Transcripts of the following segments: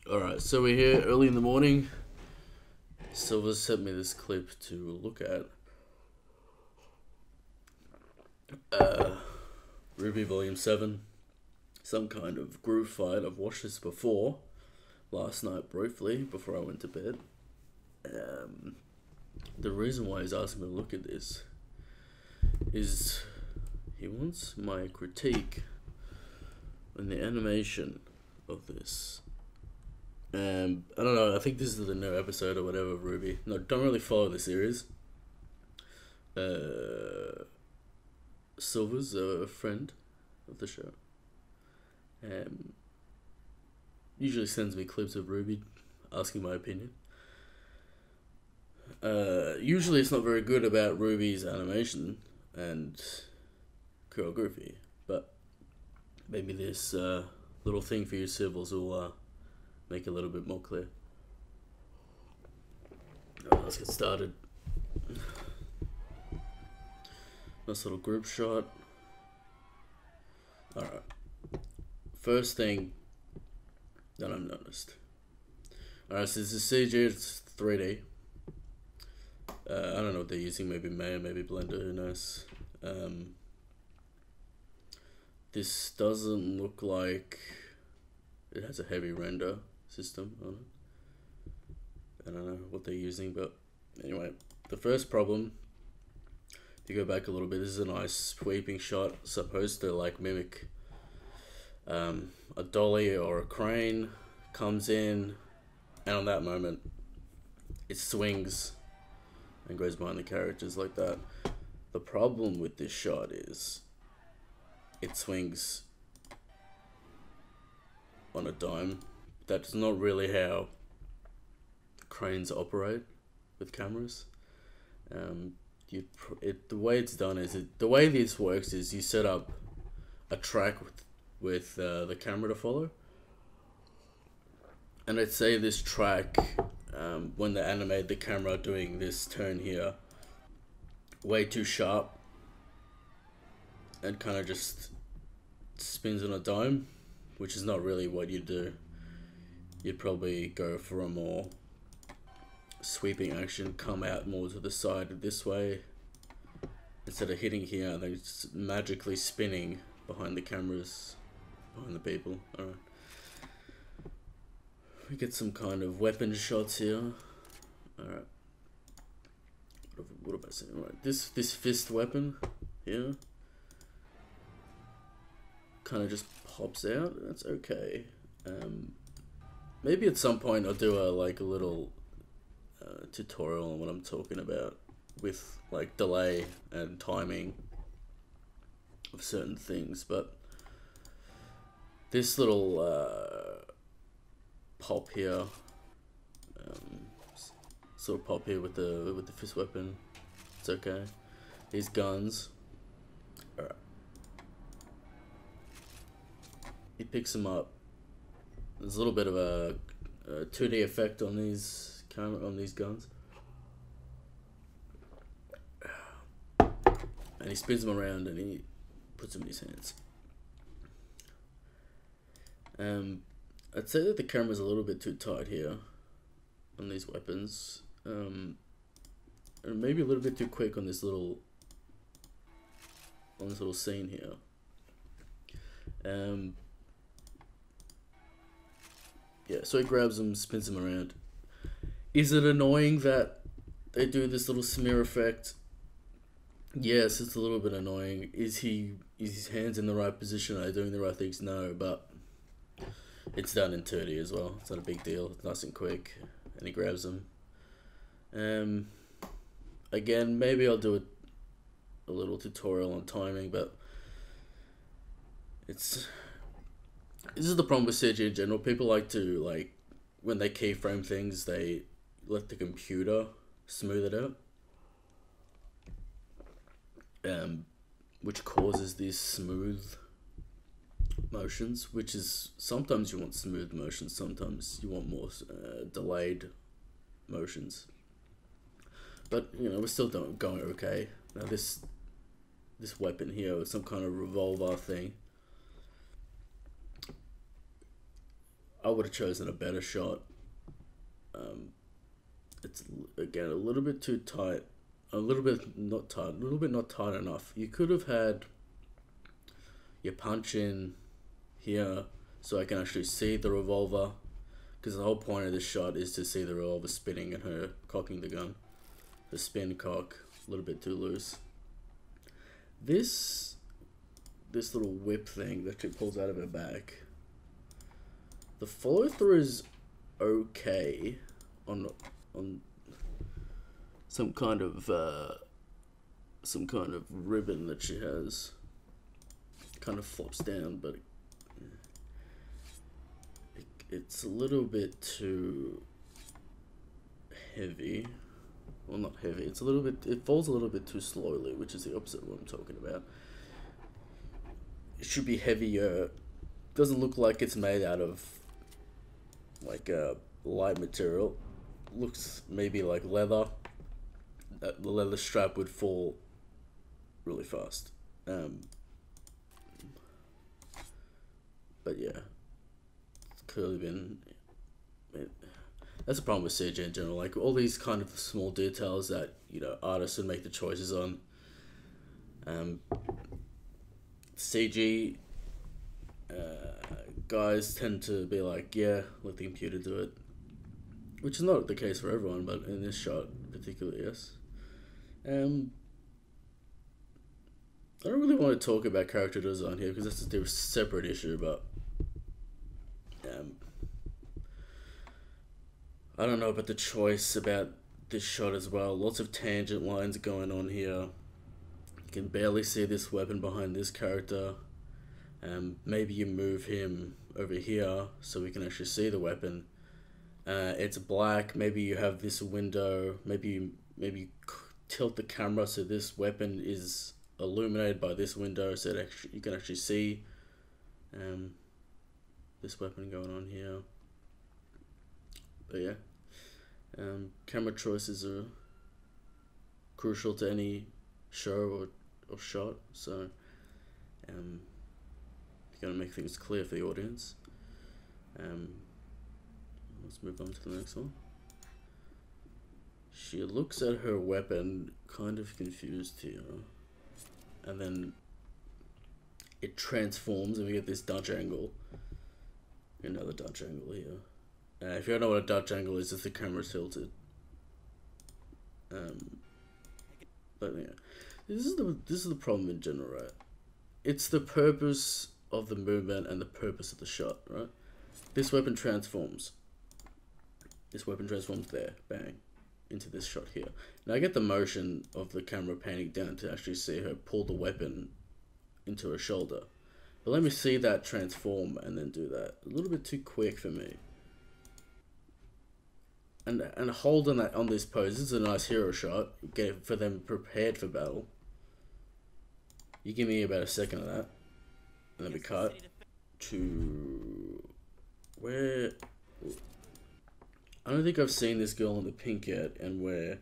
Alright, so we're here early in the morning. Silver sent me this clip to look at. RWBY Volume 7. Some kind of groove fight. I've watched this before. Last night, briefly, before I went to bed. The reason why he's asking me to look at this is he wants my critique on the animation of this. I don't know, I think this is the new episode or whatever of RWBY. No, don't really follow the series. Silver's a friend of the show. Usually sends me clips of RWBY asking my opinion. Usually it's not very good about RWBY's animation and choreography, but maybe this little thing for you civils will make it a little bit more clear. Alright, let's get started. Nice little group shot. Alright. First thing that I've noticed. Alright, so this is CG, it's 3D. I don't know what they're using, maybe Maya, maybe Blender, who knows. This doesn't look like it has a heavy render system on it. I don't know what they're using, but anyway, the first problem, if you go back a little bit, this is a nice sweeping shot, supposed to like mimic a dolly or a crane comes in, and on that moment it swings and goes behind the characters like that. The problem with this shot is it swings on a dime. That's not really how cranes operate with cameras. The way it's done is the way this works is you set up a track with the camera to follow, and let's say this track, when they animate the camera doing this turn here, way too sharp and kind of just spins on a dime, which is not really what you do. You'd probably go for a more sweeping action, come out more to the side this way, instead of hitting here and then just magically spinning behind the cameras, behind the people. Alright. We get some kind of weapon shots here. Alright. What am I saying? Right. This fist weapon here kind of just pops out. That's okay. Maybe at some point I'll do a little tutorial on what I'm talking about with like delay and timing of certain things, but this little pop here, sort of pop here with the fist weapon, it's okay. These guns, alright. He picks them up. There's a little bit of a 2D effect on these guns, and he spins them around and he puts them in his hands. I'd say that the camera's a little bit too tight here on these weapons, and maybe a little bit too quick on this little scene here. Yeah, so he grabs them, spins them around. Is it annoying that they do this little smear effect? Yes, it's a little bit annoying. Is his hands in the right position? Are they doing the right things? No, but it's done in 2D as well. It's not a big deal. It's nice and quick. And he grabs them. Again, maybe I'll do a little tutorial on timing, but this is the problem with CG in general. People like to, when they keyframe things, they let the computer smooth it out, which causes these smooth motions, which is, sometimes you want smooth motions, sometimes you want more delayed motions. But, we're still going okay. Now this weapon here with some kind of revolver thing, I would have chosen a better shot. It's again a little bit too tight, a little bit not tight, a little bit not tight enough. You could have had your punch in here so I can actually see the revolver, because the whole point of this shot is to see the revolver spinning and her cocking the gun. The spin cock, a little bit too loose. This little whip thing that she pulls out of her back, the follow through is okay on some kind of ribbon that she has. It kind of flops down, but it's a little bit too heavy. Well, not heavy. It's a little bit. It falls a little bit too slowly, which is the opposite of what I'm talking about. It should be heavier. Doesn't look like it's made out of like a light material. Looks maybe like leather. The leather strap would fall really fast. But yeah, it's clearly been. That's a problem with CG in general. Like all these kind of small details that artists would make the choices on. CG guys tend to be like, yeah, let the computer do it, which is not the case for everyone, but in this shot particularly, yes. I don't really want to talk about character design here because that's a separate issue, but I don't know about the choice about this shot as well. Lots of tangent lines going on here. You can barely see this weapon behind this character. Maybe you move him over here so we can actually see the weapon. It's black. Maybe you have this window. Maybe you tilt the camera so this weapon is illuminated by this window, so that you can actually see this weapon going on here. But yeah, camera choices are crucial to any show or shot, so you gotta make things clear for the audience. Let's move on to the next one. She looks at her weapon kind of confused here, and then it transforms and we get this Dutch angle. Another Dutch angle here. If you don't know what a Dutch angle is, it's the camera tilted. But yeah, this is the problem in general, right? It's the purpose of the movement and the purpose of the shot, right? This weapon transforms. This weapon transforms there, bang, into this shot here. Now I get the motion of the camera panning down to actually see her pull the weapon into her shoulder. But let me see that transform and then do that. A little bit too quick for me. And hold on that on this pose. This is a nice hero shot. Get for them prepared for battle. You give me about a second of that. And then we cut to where I don't think I've seen this girl in the pink yet, and we're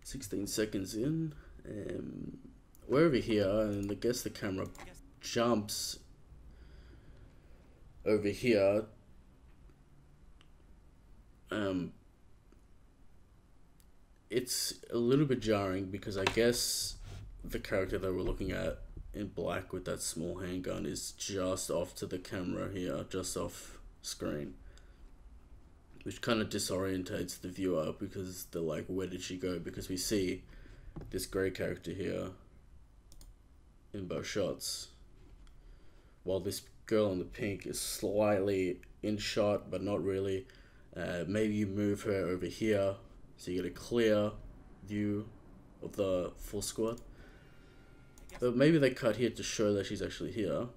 16 seconds in. We're over here, and I guess the camera jumps over here. It's a little bit jarring because I guess the character that we're looking at in black with that small handgun is just off to the camera here, just off screen, which kind of disorientates the viewer because they're like, where did she go? Because we see this grey character here in both shots, while this girl in the pink is slightly in shot but not really. Maybe you move her over here so you get a clear view of the full squad. But maybe they cut here to show that she's actually here.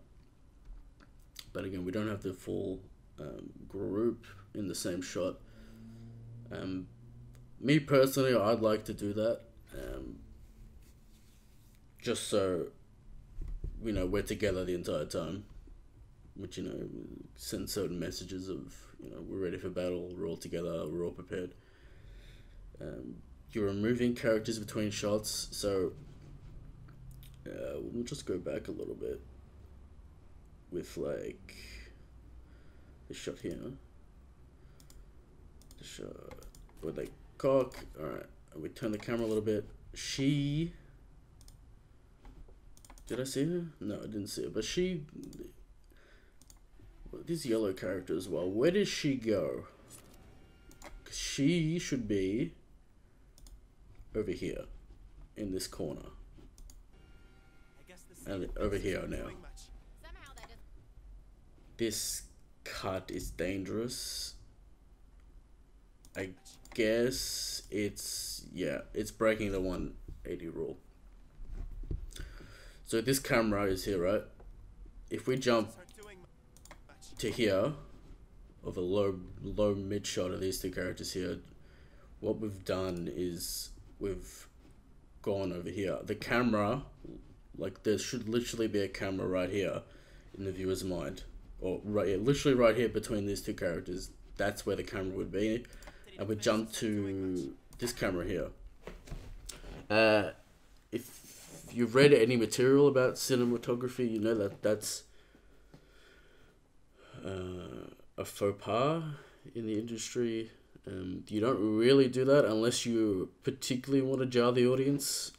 But again, we don't have the full group in the same shot. Me personally, I'd like to do that. Just so, we're together the entire time. Which, sends certain messages of, we're ready for battle, we're all together, we're all prepared. You're removing characters between shots, so we'll just go back a little bit with This shot here. The shot where they cock. Alright, we turn the camera a little bit. She... Did I see her? No, I didn't see her. But she... This yellow character as well. Where does she go? She should be over here in this corner. And over here now. This cut is dangerous. I guess it's, yeah, it's breaking the 180 rule. So this camera is here, right? If we jump to here, of a low mid shot of these two characters here, what we've done is we've gone over here. The camera, like there should literally be a camera right here in the viewer's mind, or right here, literally right here between these two characters. That's where the camera would be, and we jump to this camera here. If you've read any material about cinematography, you know that that's a faux pas in the industry. You don't really do that unless you particularly want to jar the audience.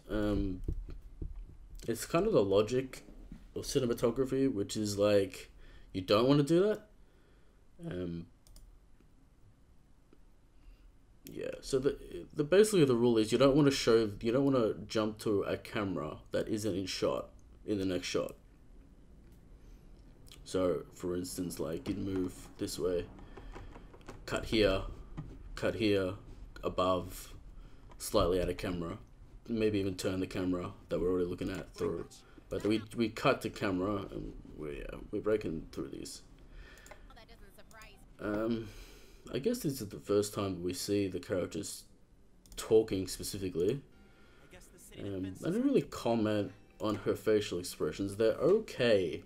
It's kind of the logic of cinematography, which is like, you don't want to do that. Yeah, so the basically the rule is you don't want to jump to a camera that isn't in shot in the next shot. So for instance, like you'd move this way, cut here, above, slightly out of camera, maybe even turn the camera that we're already looking at through. But we cut the camera and we're breaking through these. I guess this is the first time we see the characters talking specifically. I didn't really comment on her facial expressions. They're okay.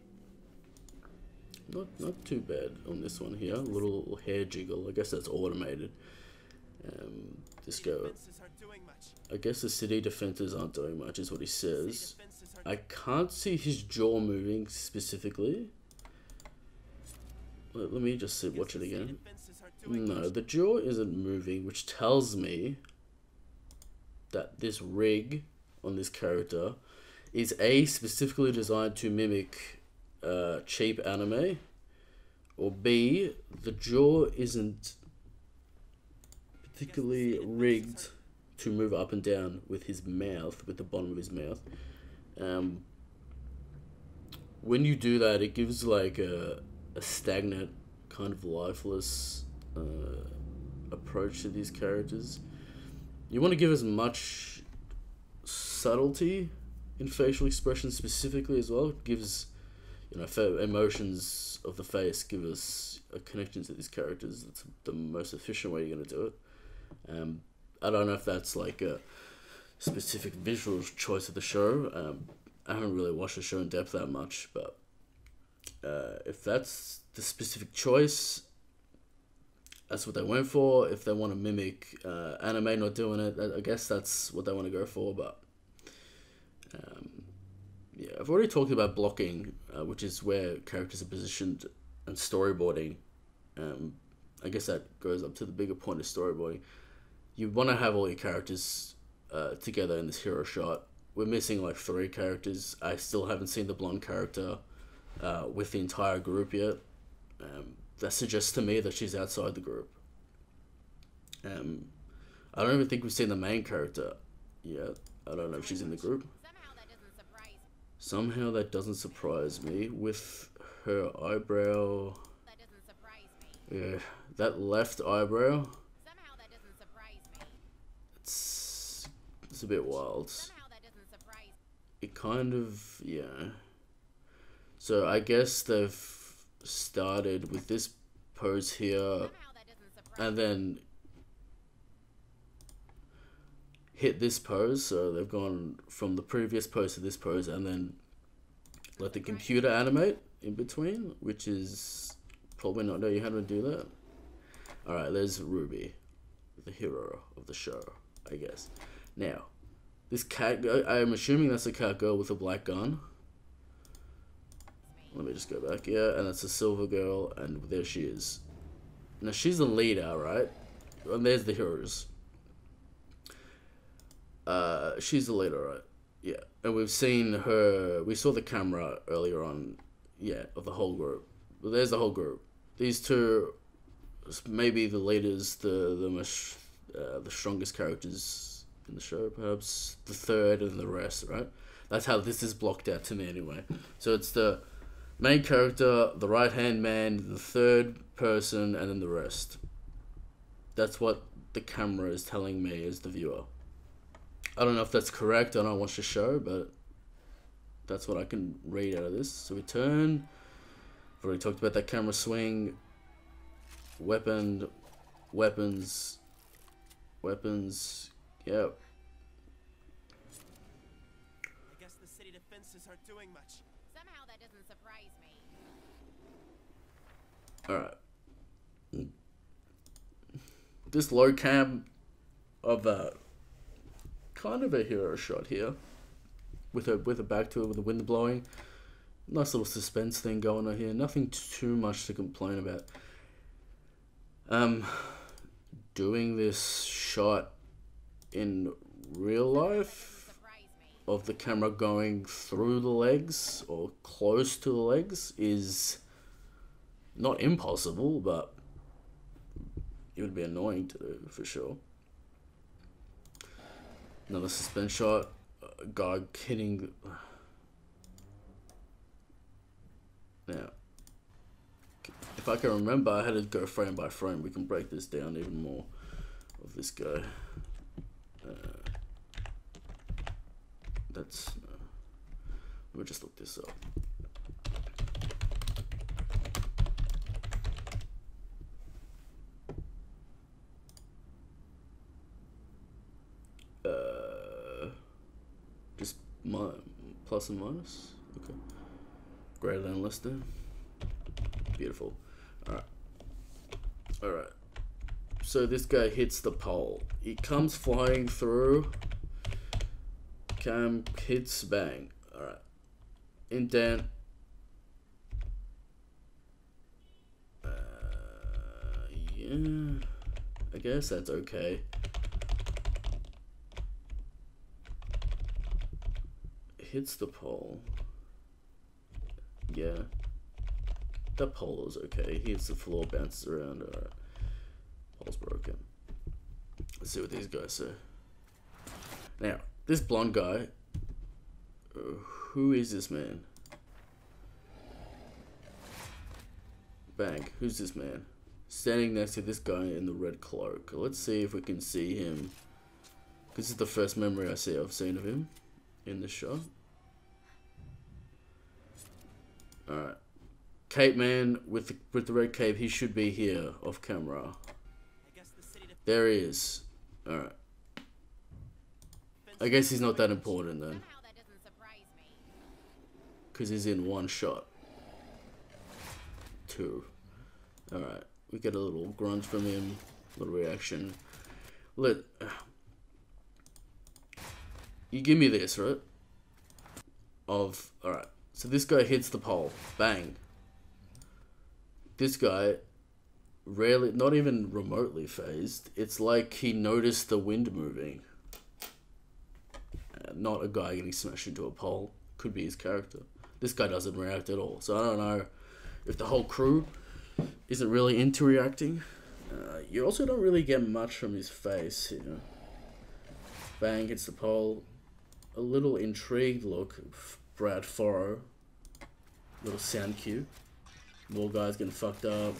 Not too bad on this one here. A little hair jiggle. I guess that's automated. Disco. I guess the city defenses aren't doing much, is what he says. I can't see his jaw moving specifically. Let me just watch it again. No, the jaw isn't moving, which tells me that this rig on this character is A, specifically designed to mimic cheap anime, or B, the jaw isn't particularly rigged to move up and down with his mouth, with the bottom of his mouth. When you do that, it gives like a stagnant, kind of lifeless approach to these characters. You want to give as much subtlety in facial expression specifically as well. It gives, emotions of the face give us a connection to these characters. That's the most efficient way you're going to do it. I don't know if that's like a specific visual choice of the show. I haven't really watched the show in depth that much, but if that's the specific choice, that's what they went for. If they want to mimic anime not doing it, I guess that's what they want to go for. But yeah, I've already talked about blocking, which is where characters are positioned, and storyboarding. I guess that goes up to the bigger point of storyboarding. You want to have all your characters together in this hero shot. We're missing like 3 characters. I still haven't seen the blonde character with the entire group yet. That suggests to me that she's outside the group. I don't even think we've seen the main character yet. I don't know if she's in the group. Somehow that doesn't surprise me. With her eyebrow... Yeah, that left eyebrow... It's a bit wild. It kind of... yeah. So I guess they've started with this pose here and then hit this pose, so they've gone from the previous pose to this pose and then let the computer animate in between, which is probably not knowing how to do that. Alright, there's RWBY, the hero of the show, I guess. Now, this cat, I'm assuming that's a cat girl with a black gun. Let me just go back here, and it's a silver girl, and there she is. Now she's the leader, right? And there's the heroes. She's the leader, right? Yeah, and we've seen her. We saw the camera earlier on, yeah, of the whole group. But there's the whole group. These two, maybe the leaders, the strongest characters in the show, perhaps the third and the rest, right? That's how this is blocked out to me anyway. So it's the main character, the right-hand man, the third person, and then the rest. That's what the camera is telling me as the viewer. I don't know if that's correct. I don't watch the show, but that's what I can read out of this. So we turn. I've already talked about that camera swing. Weapons. Yep. I guess the city defenses aren't doing much. Somehow that doesn't surprise me. Alright. This low cam of kind of a hero shot here. With a back to it, with the wind blowing. Nice little suspense thing going on here. Nothing too much to complain about. Doing this shot in real life of the camera going through the legs or close to the legs is not impossible, but it would be annoying to do for sure. Another suspense shot, a guy hitting. Now, if I can remember, I had to go frame by frame. We can break this down even more of this guy. Let me just look this up. Just plus and minus. Okay. Greater than, less than. Beautiful. Alright. So this guy hits the pole. He comes flying through. Cam hits, bang. Alright. Indent. Yeah. I guess that's okay. Hits the pole. Yeah. That pole is okay. Hits the floor, bounces around. Alright. Pole's broken. Let's see what these guys say. Now, this blonde guy. Who is this man? Bang. Who's this man? Standing next to this guy in the red cloak. Let's see if we can see him. This is the first memory I've seen of him in the shot. Alright. Cape man with the red cape, he should be here off camera. There he is. Alright. I guess he's not that important then. Because he's in one shot. Two. Alright. We get a little grunt from him. A little reaction. You give me this, right? Alright. So this guy hits the pole. Bang. This guy, rarely, not even remotely phased. It's like he noticed the wind moving. Not a guy getting smashed into a pole. Could be his character. This guy doesn't react at all. So I don't know if the whole crew isn't really into reacting. You also don't really get much from his face, you know. Bang, hits the pole. A little intrigued look. Brad Forrow. Little sound cue. More guys getting fucked up.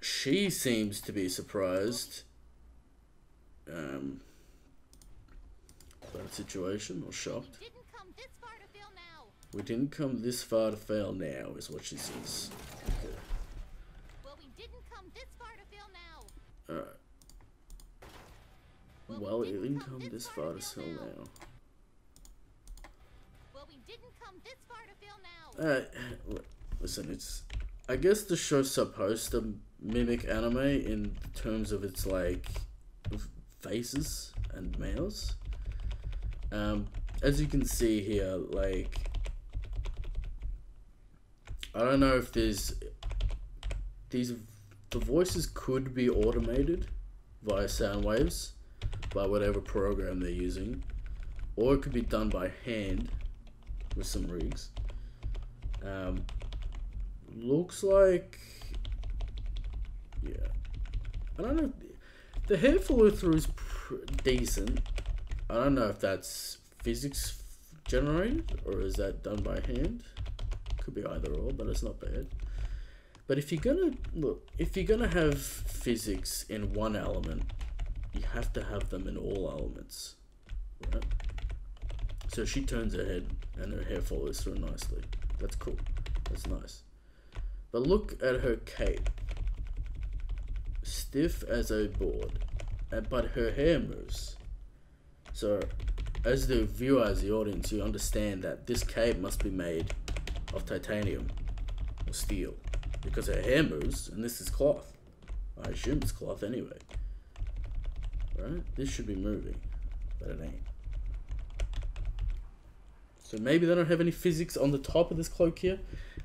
She seems to be surprised. By the situation, or shocked. We didn't come this far to fail now, is what she says. Okay. Well, we didn't come this far to fail now. Alright. Well, we didn't come this far to fail now. Well, we didn't come this far to fail now. Listen, I guess the show's supposed to mimic anime in terms of its, like, faces and mouths. as you can see here, like, I don't know if the voices could be automated via sound waves by whatever program they're using, or it could be done by hand with some rigs. Looks like, yeah, I don't know, the hair follow through is decent. I don't know if that's physics generated or is that done by hand. Could be either or, but it's not bad. But if you're gonna have physics in one element, you have to have them in all elements, right? So she turns her head and her hair follows through nicely. That's cool. That's nice. But look at her cape. Stiff as a board, but her hair moves. So, as the viewer, as the audience, you understand that this cape must be made of titanium or steel, because her hair moves, and this is cloth. I assume it's cloth anyway. Right? This should be moving, but it ain't. So maybe they don't have any physics on the top of this cloak here.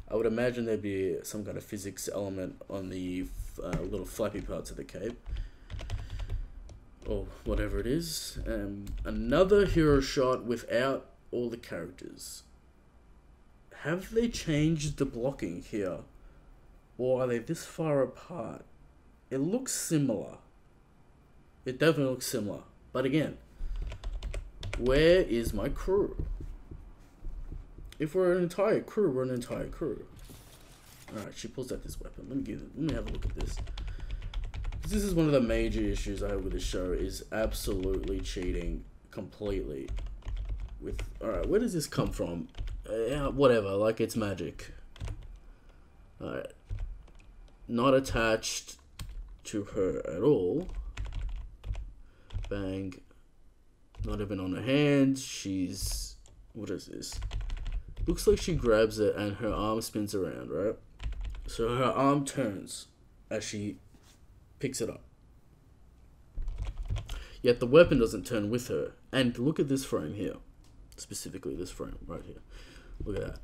I would imagine there'd be some kind of physics element on the little flappy parts of the cape, or whatever it is. Another hero shot without all the characters. Have they changed the blocking here, or are they this far apart? It looks similar. It definitely looks similar. But again, where is my crew? If we're an entire crew, we're an entire crew. Alright, she pulls out this weapon. Let me have a look at this. This is one of the major issues I have with this show, is absolutely cheating completely. With, alright, where does this come from? Whatever, like it's magic. Alright. Not attached to her at all. Bang. Not even on her hand. She's... what is this? Looks like she grabs it and her arm spins around, right? So her arm turns as she picks it up. Yet the weapon doesn't turn with her. And look at this frame here. Specifically this frame right here. Look at that.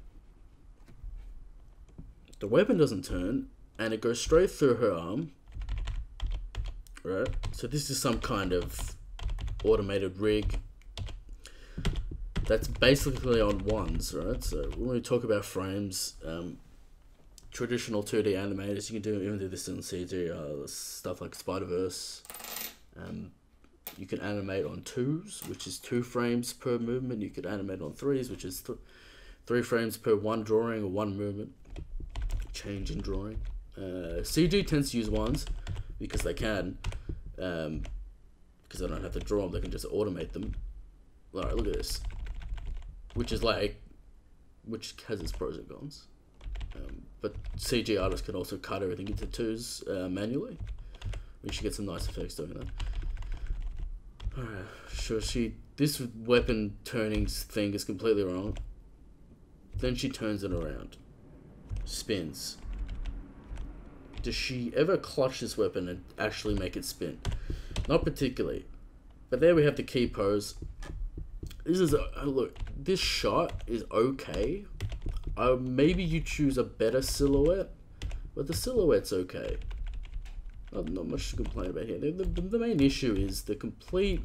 The weapon doesn't turn and it goes straight through her arm. Right? So this is some kind of automated rig that's basically on ones, right? So when we talk about frames, traditional 2D animators, you can even do this in CG, stuff like Spider-Verse. You can animate on 2s, which is 2 frames per movement. You could animate on 3s, which is 3 frames per one drawing or one movement. Change in drawing. CG tends to use 1s because they can, because they don't have to draw them, they can just automate them. Alright, look at this. Which has its pros and cons. But CG artists can also cut everything into 2s manually, which you get some nice effects doing that. Alright, sure, this weapon turning thing is completely wrong. Then she turns it around. Spins. Does she ever clutch this weapon and actually make it spin? Not particularly. But there we have the key pose. This is look, this shot is okay. Maybe you choose a better silhouette, but the silhouette's okay. Not much to complain about here. The main issue is the complete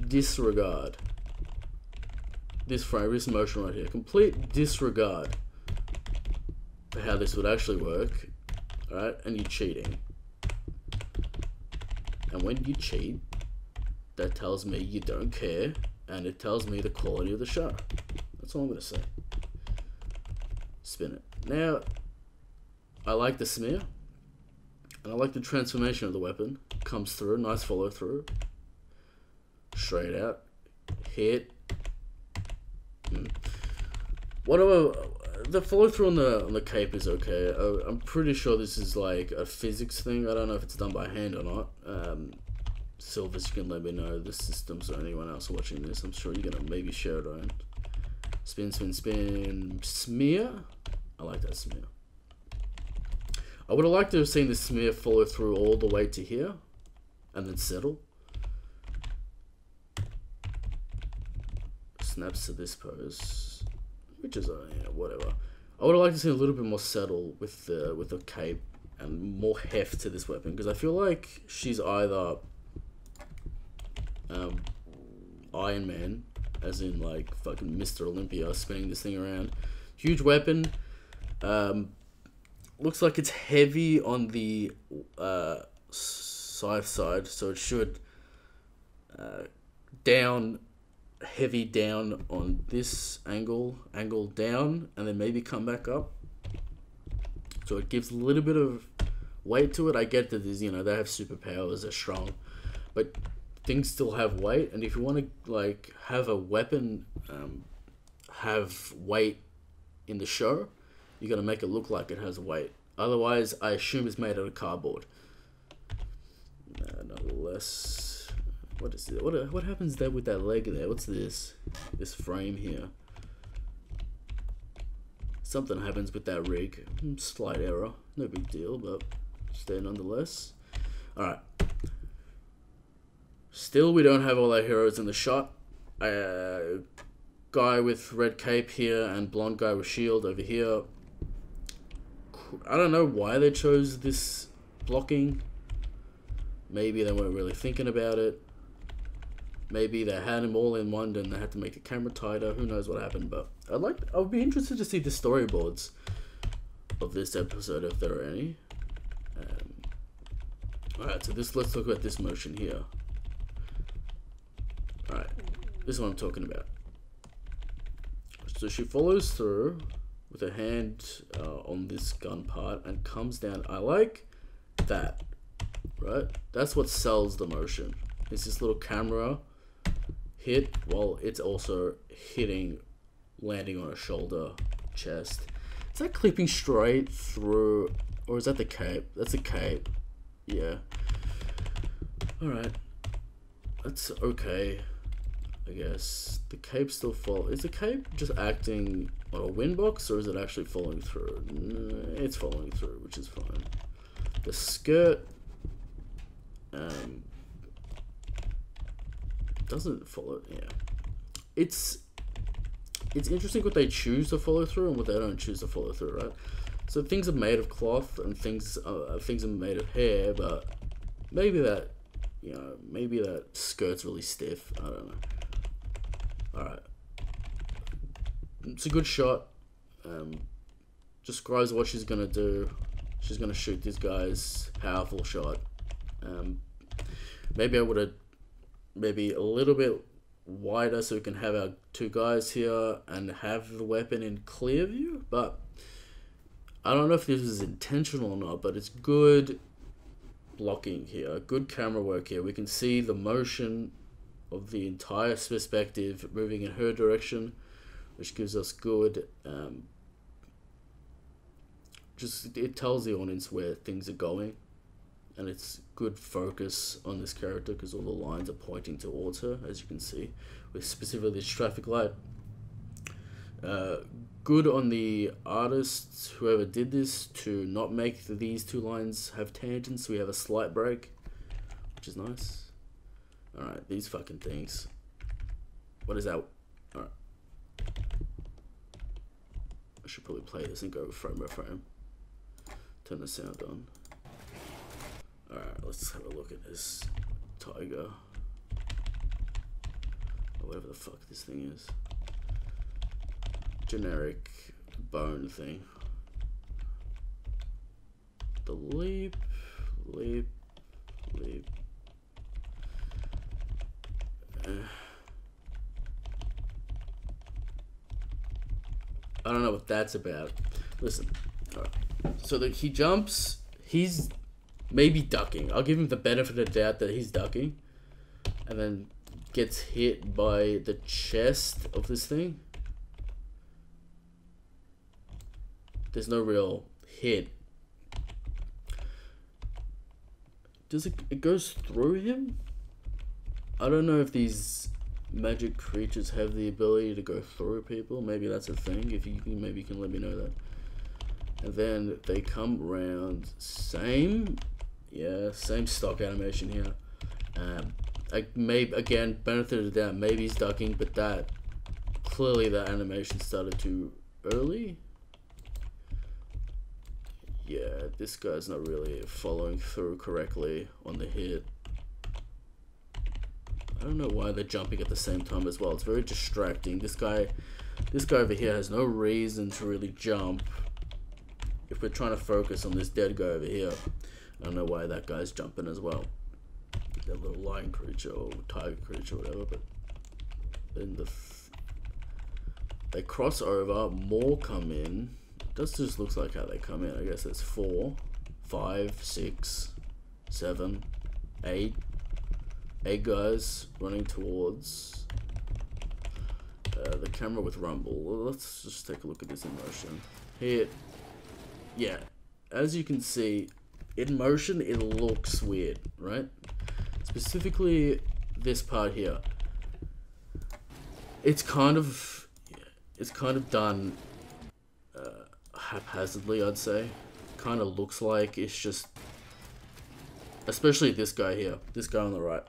disregard. This frame, this motion right here, complete disregard for how this would actually work. Alright, and you're cheating. And when you cheat, that tells me you don't care. And it tells me the quality of the show. That's all I'm going to say. Spin it. Now, I like the smear. And I like the transformation of the weapon. Comes through, nice follow through. Straight out. Hit. Whatever. The follow through on the cape is okay. I'm pretty sure this is like a physics thing. I don't know if it's done by hand or not. Silvers, you can let me know the systems or anyone else watching this. I'm sure you're gonna maybe share it around. Spin, spin, spin. Smear. I like that smear. I would have liked to have seen the smear follow through all the way to here and then settle. snaps to this pose, which is yeah, whatever. I would have liked to see a little bit more settle with the cape and more heft to this weapon, because I feel like she's either Iron Man, as in like fucking Mr. Olympia, spinning this thing around. Huge weapon. Looks like it's heavy on the scythe side, so it should heavy down on this angle down, and then maybe come back up. So it gives a little bit of weight to it. I get that there's, you know, they have superpowers, they're strong, but things still have weight. And if you want to like have a weapon have weight in the show, you got to make it look like it has weight. Otherwise, I assume it's made out of cardboard. Nonetheless, what is it? What happens there with that leg there? What's this? This frame here. Something happens with that rig. Slight error. No big deal, but still nonetheless. Alright. Still, we don't have all our heroes in the shot. Guy with red cape here and blonde guy with shield over here. I don't know why they chose this blocking. Maybe they weren't really thinking about it. Maybe they had him all in one and they had to make the camera tighter. Who knows what happened, but I would be interested to see the storyboards of this episode if there are any. Alright, so let's talk about this motion here. Alright, this is what I'm talking about. So she follows through with her hand on this gun part and comes down. I like that, right? That's what sells the motion. It's this little camera hit while it's also landing on a shoulder, chest. Is that clipping straight through, or is that the cape? That's a cape. Yeah. Alright. That's okay, I guess. The cape still is the cape just acting on a wind box, or is it actually following through? It's following through, which is fine. The skirt doesn't follow. Yeah, it's interesting what they choose to follow through and what they don't choose to follow through, right? So things are made of cloth and things are made of hair, but maybe that, you know, maybe that skirt's really stiff. I don't know. Alright, it's a good shot. Describes what she's gonna do. She's gonna shoot these guys. Powerful shot. Maybe I would have maybe a little bit wider so we can have our two guys here and have the weapon in clear view, but I don't know if this is intentional or not, but it's good blocking here, good camera work here. We can see the motion of the entire perspective moving in her direction, which gives us good it tells the audience where things are going, and it's good focus on this character because all the lines are pointing towards her, as you can see, with specifically this traffic light. Good on the artists, whoever did this, to not make these two lines have tangents. We have a slight break, which is nice. Alright, these fucking things. What is that? Alright. I should probably play this and go frame by frame. Turn the sound on. Alright, let's have a look at this tiger. Or whatever the fuck this thing is. Generic bone thing. The leap. I don't know what that's about. Listen. Alright. So he jumps. He's maybe ducking. I'll give him the benefit of the doubt that he's ducking. And then gets hit by the chest of this thing. There's no real hit. Does it goes through him? I don't know if these magic creatures have the ability to go through people. Maybe that's a thing. If you can, maybe you can let me know that. And then they come around. Same stock animation here. Again, benefit of the doubt. Maybe he's ducking, but that clearly the animation started too early. Yeah, this guy's not really following through correctly on the hit. I don't know why they're jumping at the same time as well. It's very distracting. This guy over here has no reason to really jump. If we're trying to focus on this dead guy over here, I don't know why that guy's jumping as well. That little lion creature or tiger creature, or whatever. But then they cross over, more come in. That just looks like how they come in. I guess it's 4, 5, 6, 7, 8. 8 guys running towards the camera with rumble. Well, let's just take a look at this in motion. Here, yeah, as you can see, in motion it looks weird, right? Specifically this part here. It's kind of done haphazardly, I'd say. Kind of looks like it's just, especially this guy here, this guy on the right.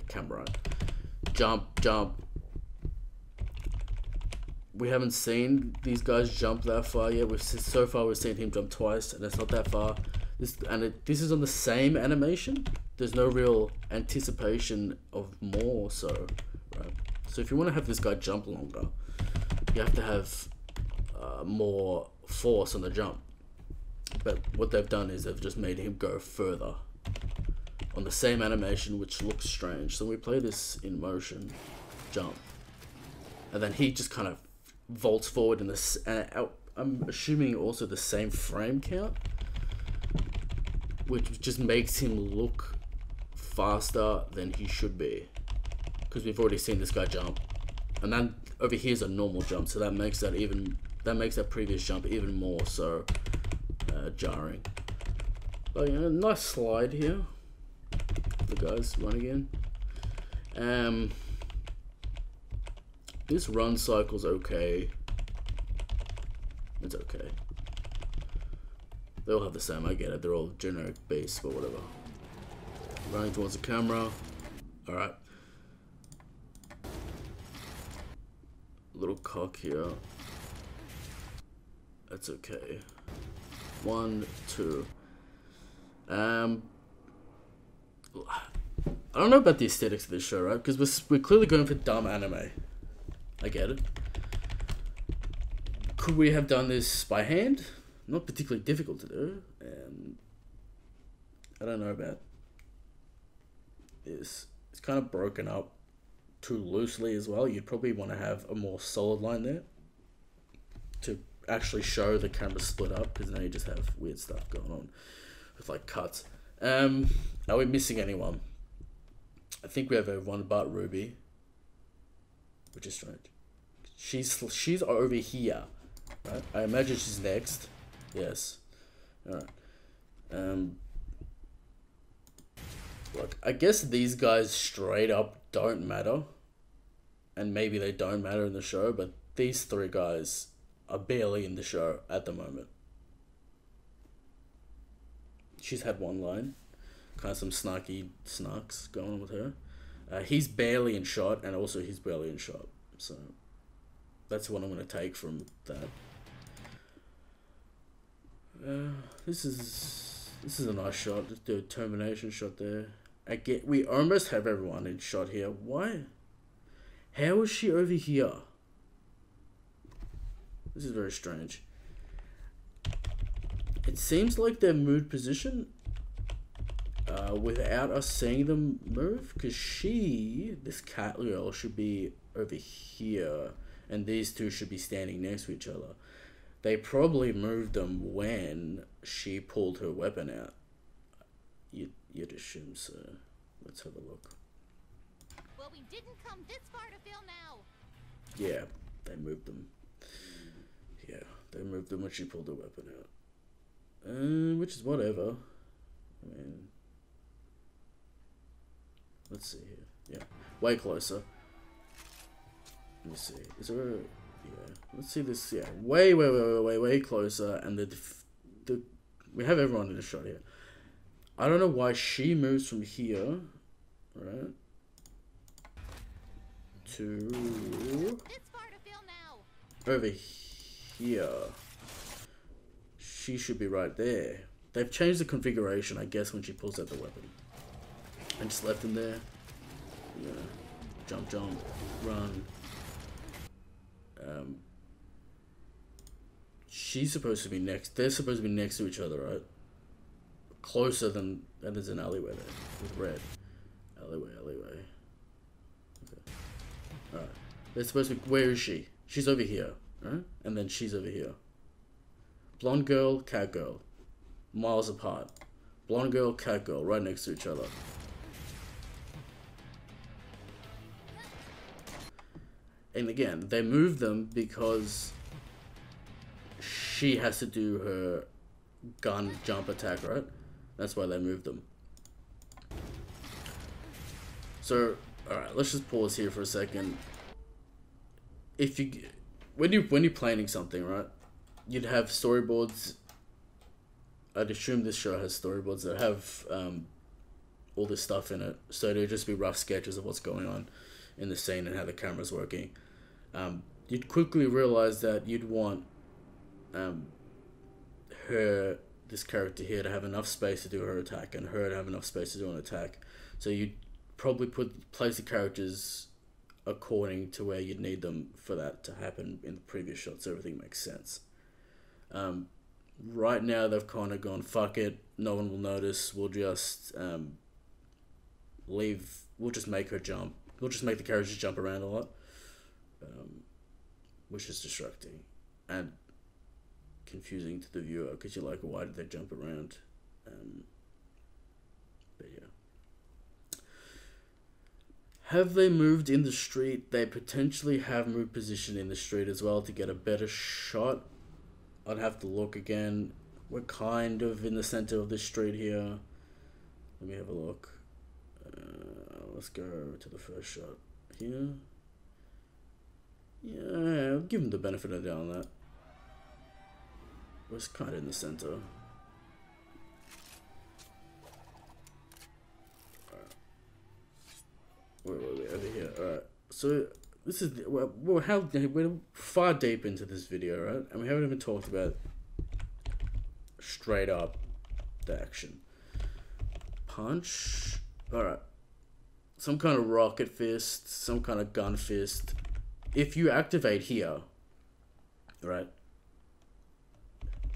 Camera right. Jump. We haven't seen these guys jump that far yet. So far we've seen him jump twice, and it's not that far. This is on the same animation. There's no real anticipation of more, so right. So if you want to have this guy jump longer, you have to have more force on the jump. But what they've done is they've just made him go further on the same animation, which looks strange. So we play this in motion, jump, and then he just kind of vaults forward in this. And I'm assuming also the same frame count, which just makes him look faster than he should be, because we've already seen this guy jump, and then over here's a normal jump, so that makes that previous jump even more so jarring. But you know, nice slide here. The guys running in. This run cycle's okay. It's okay. They all have the same, I get it. They're all generic base, but whatever. Running towards the camera. Alright. Little cock here. That's okay. 1, 2. I don't know about the aesthetics of this show, right? Because we're clearly going for dumb anime. I get it. Could we have done this by hand? Not particularly difficult to do. I don't know about this. It's kind of broken up too loosely as well. You'd probably want to have a more solid line there to actually show the camera split up, because now you just have weird stuff going on with like cuts. Are we missing anyone? I think we have everyone but RWBY, which is strange. She's over here, right? I imagine she's next. Yes. All right. Look, I guess these guys straight up don't matter, and maybe they don't matter in the show, but these 3 guys are barely in the show at the moment. She's had one line, kind of some snarks going on with her. He's barely in shot, and also he's barely in shot. So that's what I'm going to take from that. This is a nice shot. Just do a termination shot there. We almost have everyone in shot here. Why? How is she over here? This is very strange. It seems like they've moved position without us seeing them move, because this cat girl should be over here, and these 2 should be standing next to each other. They probably moved them when she pulled her weapon out. You'd assume so. Let's have a look. Well, we didn't come this far to film now. Yeah, they moved them. Yeah, they moved them when she pulled her weapon out. Which is whatever. I mean, let's see here. Yeah, way closer. Let me see. Is there a... Yeah, let's see this. Yeah, way closer, and we have everyone in the shot here. I don't know why she moves from here, right, to This far to fill now. over here. She should be right there. They've changed the configuration, I guess, when she pulls out the weapon. And just left him there. Yeah. Jump, jump, run. She's supposed to be next. They're supposed to be next to each other, right? Closer than there's an alleyway there with red. Alleyway. Okay. Alright. They're supposed to be. Where is she? She's over here, right? And then she's over here. Blonde girl, cat girl. Miles apart. Blonde girl, cat girl, right next to each other. And again, they move them because she has to do her gun jump attack, right? That's why they moved them. So, alright, let's just pause here for a second. If you, when you're planning something, right, you'd have storyboards. I'd assume this show has storyboards that have all this stuff in it, so it'd just be rough sketches of what's going on in the scene and how the camera's working. You'd quickly realize that you'd want this character here to have enough space to do her attack and her to have enough space to do an attack. So you'd probably place the characters according to where you'd need them for that to happen in the previous shot, so everything makes sense. Right now they've kind of gone, fuck it, no one will notice, we'll just leave, we'll just make her jump, we'll just make the characters jump around a lot, which is distracting and confusing to the viewer, because you're like, why did they jump around? But yeah. Have they moved in the street? They potentially have moved position in the street as well to get a better shot. I'd have to look again. We're kind of in the center of this street here. Let me have a look. Let's go to the first shot here. Yeah, I'll give them the benefit of the doubt on that. We're kind of in the center. Alright. Where were we? Over here. Alright. So this is we're far deep into this video, right? And we haven't even talked about straight up the action. Punch. Alright. Some kind of rocket fist, some kind of gun fist. If you activate here, right?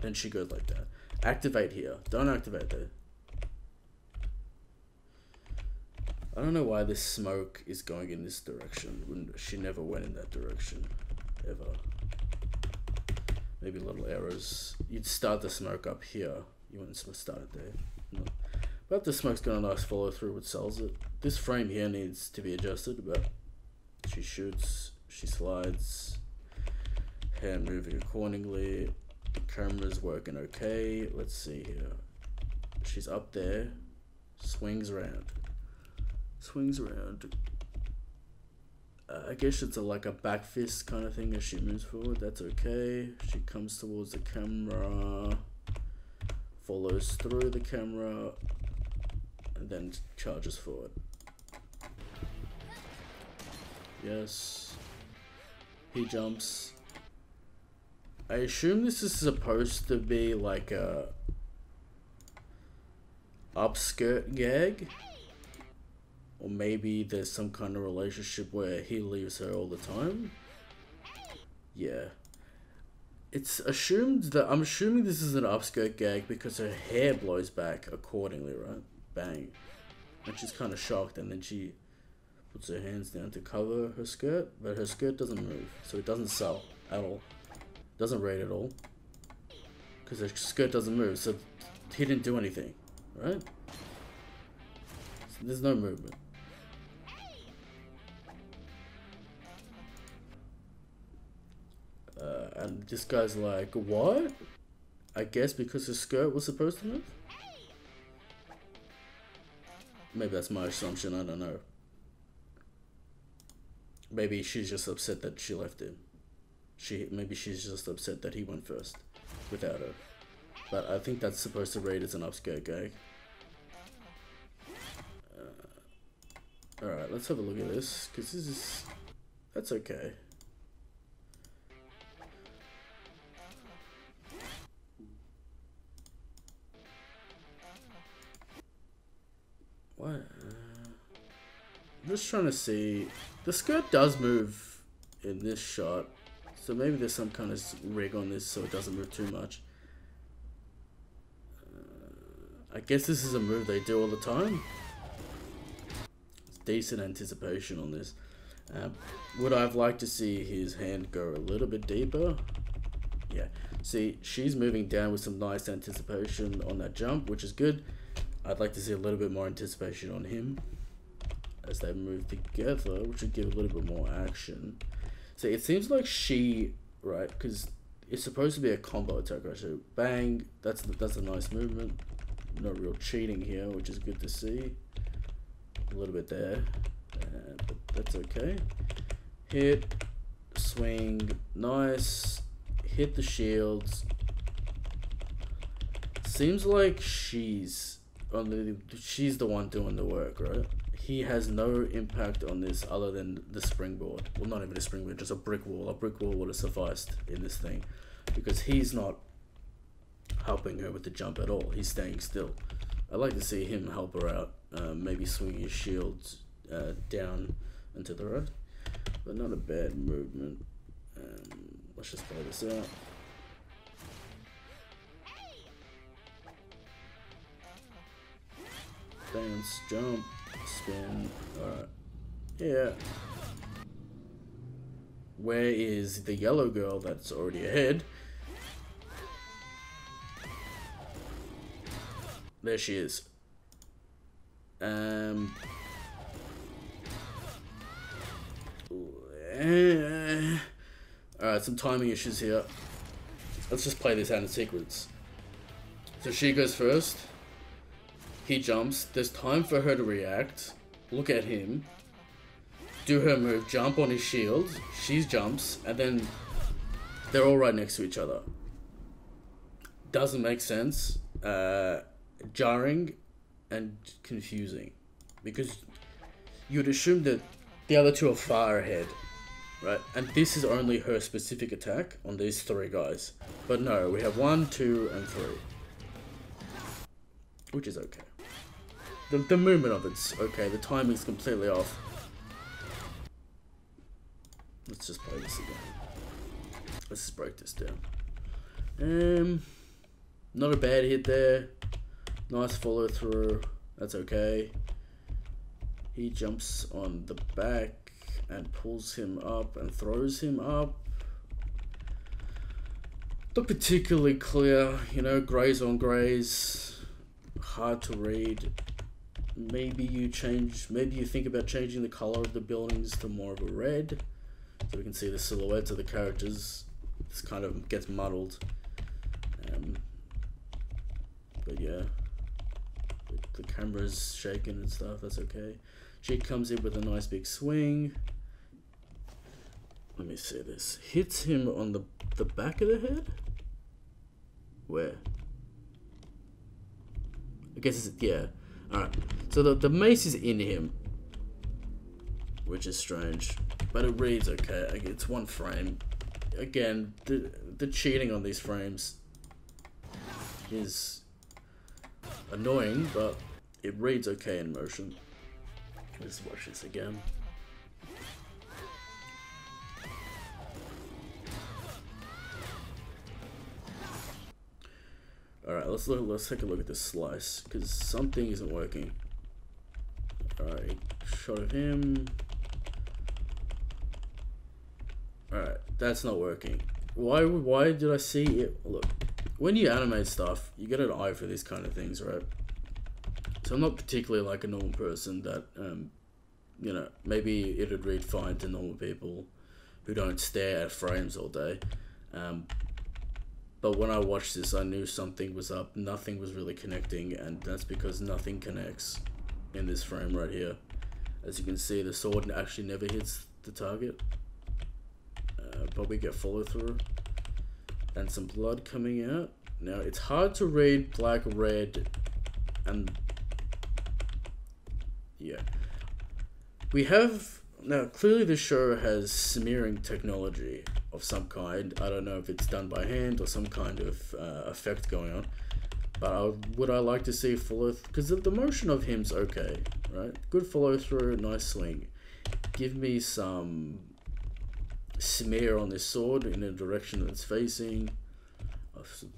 Then she goes like that. Activate here. Don't activate there. I don't know why this smoke is going in this direction when she never went in that direction, ever. Maybe little errors. You'd start the smoke up here. You wouldn't start it there. No. But the smoke's got a nice follow through, which sells it. This frame here needs to be adjusted, but she shoots, she slides, hand moving accordingly. The camera's working okay. Let's see here. She's up there, swings around. I guess it's like a back fist kind of thing as she moves forward. That's okay. She comes towards the camera, follows through the camera, and then charges forward. Yes. He jumps. I assume this is supposed to be like a upskirt gag. Or maybe there's some kind of relationship where he leaves her all the time. Yeah. It's assumed that, I'm assuming this is an upskirt gag because her hair blows back accordingly, right? Bang. And she's kind of shocked, and then she puts her hands down to cover her skirt, but her skirt doesn't move, so it doesn't sell at all. Doesn't rate at all. Because her skirt doesn't move, so he didn't do anything, right? So there's no movement. And this guy's like, what? I guess because his skirt was supposed to move? Maybe that's my assumption, I don't know. Maybe she's just upset that she left him. Maybe she's just upset that he went first without her. But I think that's supposed to rate as an upskirt gag. Alright, let's have a look at this, because this is That's okay. What? I'm just trying to see. The skirt does move in this shot, so maybe there's some kind of rig on this so it doesn't move too much. I guess this is a move they do all the time. It's decent anticipation on this. Would I've liked to see his hand go a little bit deeper? Yeah. See, she's moving down with some nice anticipation on that jump, which is good. I'd like to see a little bit more anticipation on him as they move together, which would give a little bit more action. See, it seems like she, right, because it's supposed to be a combo attack, right? So bang, that's a nice movement. No real cheating here, which is good to see. A little bit there, but that's okay. Hit, swing, nice. Hit the shields. Seems like she's the one doing the work, right? He has no impact on this other than the springboard. Well, not even a springboard, just a brick wall. A brick wall would have sufficed in this thing, because he's not helping her with the jump at all. He's staying still. I'd like to see him help her out. Maybe swing his shields down and to the right. But not a bad movement. Let's just play this out. Dance, jump, spin. Alright. Yeah. Where is the yellow girl that's already ahead? There she is. Alright, some timing issues here. Let's just play this out in sequence. So she goes first. He jumps. There's time for her to react. Look at him. Do her move. Jump on his shield. She jumps. And then they're all right next to each other. Doesn't make sense. Jarring and confusing. Because you'd assume that the other two are far ahead. Right? And this is only her specific attack on these three guys. But no, we have 1, 2, and 3. Which is okay. The movement of it's okay. The timing's completely off. Let's just play this again. Let's just break this down. Not a bad hit there. Nice follow through. That's okay. He jumps on the back and pulls him up and throws him up. Not particularly clear, you know, grays on grays. Hard to read. Maybe you think about changing the color of the buildings to more of a red, so we can see the silhouettes of the characters. This kind of gets muddled. But yeah, the camera's shaking and stuff, that's okay. She comes in with a nice big swing. Let me see this. Hits him on the back of the head? Where? I guess it's, yeah. Alright, so the mace is in him, which is strange, but it reads okay. It's one frame. Again, the cheating on these frames is annoying, but it reads okay in motion. Let's watch this again. Alright, let's take a look at this slice, because something isn't working. Alright, shot of him. Alright, that's not working. Why did I see it? Look, when you animate stuff, you get an eye for these kind of things, right? So I'm not particularly like a normal person that, you know, maybe it'd read fine to normal people who don't stare at frames all day. But when I watched this, I knew something was up. Nothing was really connecting, and that's because nothing connects in this frame right here. As you can see, the sword actually never hits the target. But we get follow through and some blood coming out. Now, it's hard to read black, red, and yeah. We have Now, clearly this show has smearing technology of some kind. I don't know if it's done by hand or some kind of effect going on. But would I like to see follow... Because the motion of him's okay, right? Good follow through, nice swing. Give me some smear on this sword in the direction that it's facing.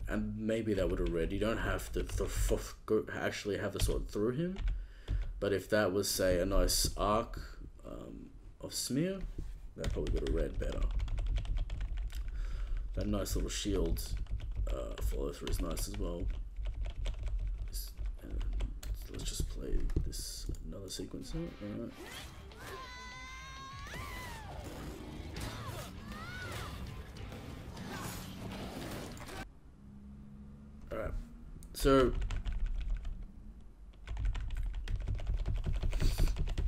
And maybe that would have read. You don't have to actually have the sword through him. But if that was, say, a nice arc of smear, that probably would have read better. That nice little shield follow through is nice as well. Let's just play this another sequence here. Alright. Alright. So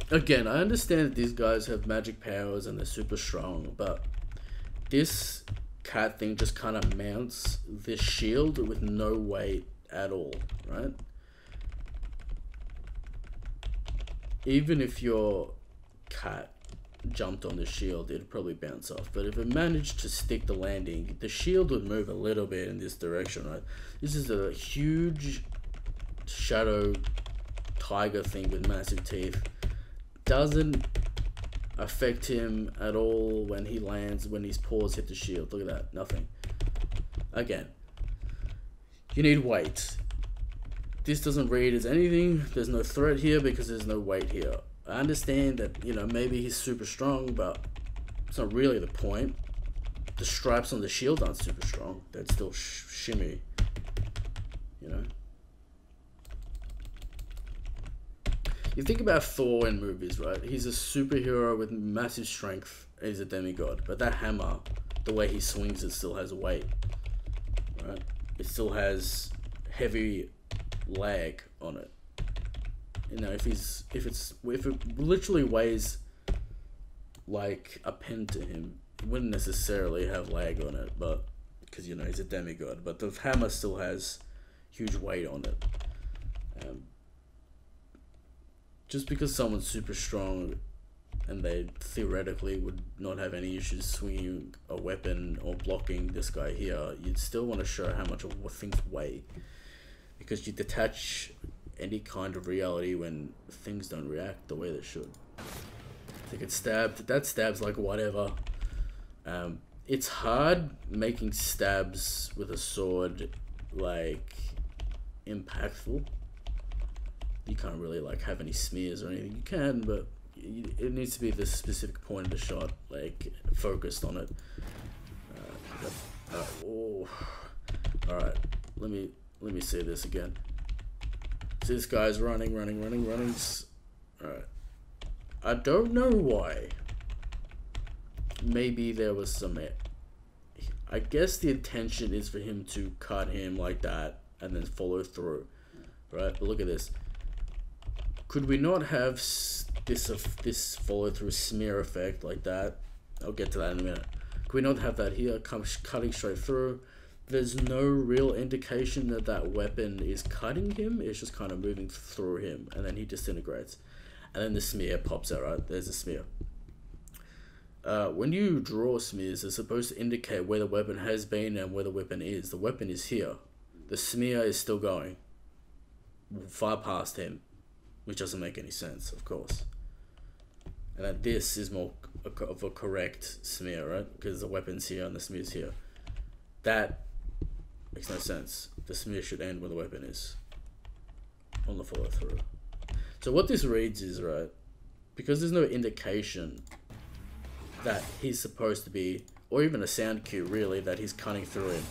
again, I understand that these guys have magic powers and they're super strong, but this cat thing just kind of mounts this shield with no weight at all, right? Even if your cat jumped on the shield, it'd probably bounce off. But if it managed to stick the landing, the shield would move a little bit in this direction, right? This is a huge shadow tiger thing with massive teeth. Doesn't affect him at all when he lands, when his paws hit the shield. Look at that, nothing. Again, you need weight. This doesn't read as anything. There's no threat here because there's no weight here. I understand that, you know, maybe he's super strong, but it's not really the point. The stripes on the shield aren't super strong. They'd still shimmy, you know. You think about Thor in movies, right? He's a superhero with massive strength. He's a demigod. But that hammer, the way he swings it still has weight, right? It still has heavy lag on it. You know, if it literally weighs like a pen to him, it wouldn't necessarily have lag on it, but because, you know, he's a demigod. But the hammer still has huge weight on it. Just because someone's super strong and they theoretically would not have any issues swinging a weapon or blocking this guy here, you'd still want to show how much of what things weigh, because you detach any kind of reality when things don't react the way they should. They get stabbed. That stabs like whatever. It's hard making stabs with a sword like impactful. You can't really like have any smears or anything. You can, but it needs to be the specific point of the shot, like focused on it. Oh, all right. Let me see this again. See, this guy's running. All right. I don't know why. Maybe there was some. I guess the intention is for him to cut him like that and then follow through, right? But look at this. Could we not have this follow through smear effect like that? I'll get to that in a minute. Could we not have that here, cutting straight through? There's no real indication that that weapon is cutting him. It's just kind of moving through him, and then he disintegrates. And then the smear pops out, right? There's a smear. When you draw smears, they're supposed to indicate where the weapon has been and where the weapon is. The weapon is here. The smear is still going far past him, which doesn't make any sense, of course. And that this is more of a correct smear, right? Because the weapon's here and the smear's here. That makes no sense. The smear should end where the weapon is on the follow through. So what this reads is, right, because there's no indication that he's supposed to be, or even a sound cue really, that he's cutting through him.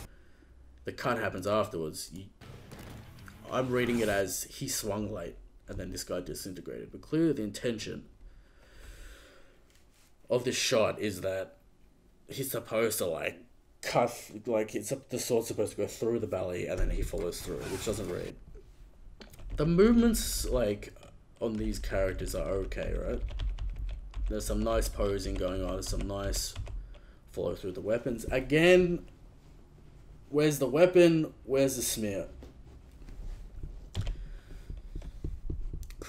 The cut happens afterwards. I'm reading it as he swung late and then this guy disintegrated. But clearly the intention of this shot is that he's supposed to like cut, like the sword's supposed to go through the belly and then he follows through, which doesn't read. The movements like on these characters are okay, right? There's some nice posing going on, there's some nice follow through the weapons. Again, where's the weapon? Where's the smear?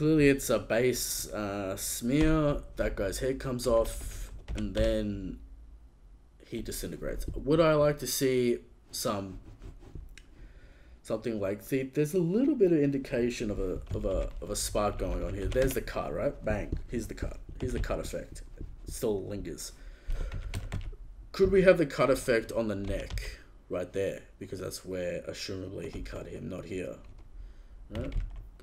clearly it's a base smear. That guy's head comes off, and then he disintegrates. Would I like to see something like, see, there's a little bit of indication of a spark going on here. There's the cut, right? Bang. Here's the cut. Here's the cut effect. It still lingers. Could we have the cut effect on the neck right there? Because that's where, assumably, he cut him, not here. Right?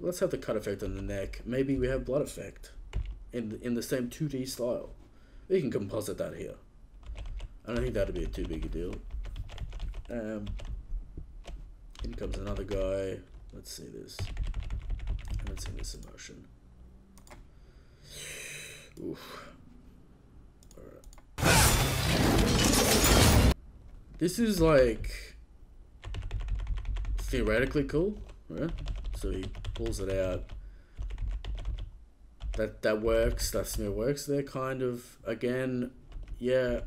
Let's have the cut effect on the neck. Maybe we have blood effect in the same 2D style. We can composite that here. I don't think that'd be too big a deal. In comes another guy. Let's see this. I haven't seen this in motion. Oof. Alright. This is like theoretically cool, right? So he pulls it out. That works. That smear works there, kind of. Again, yeah.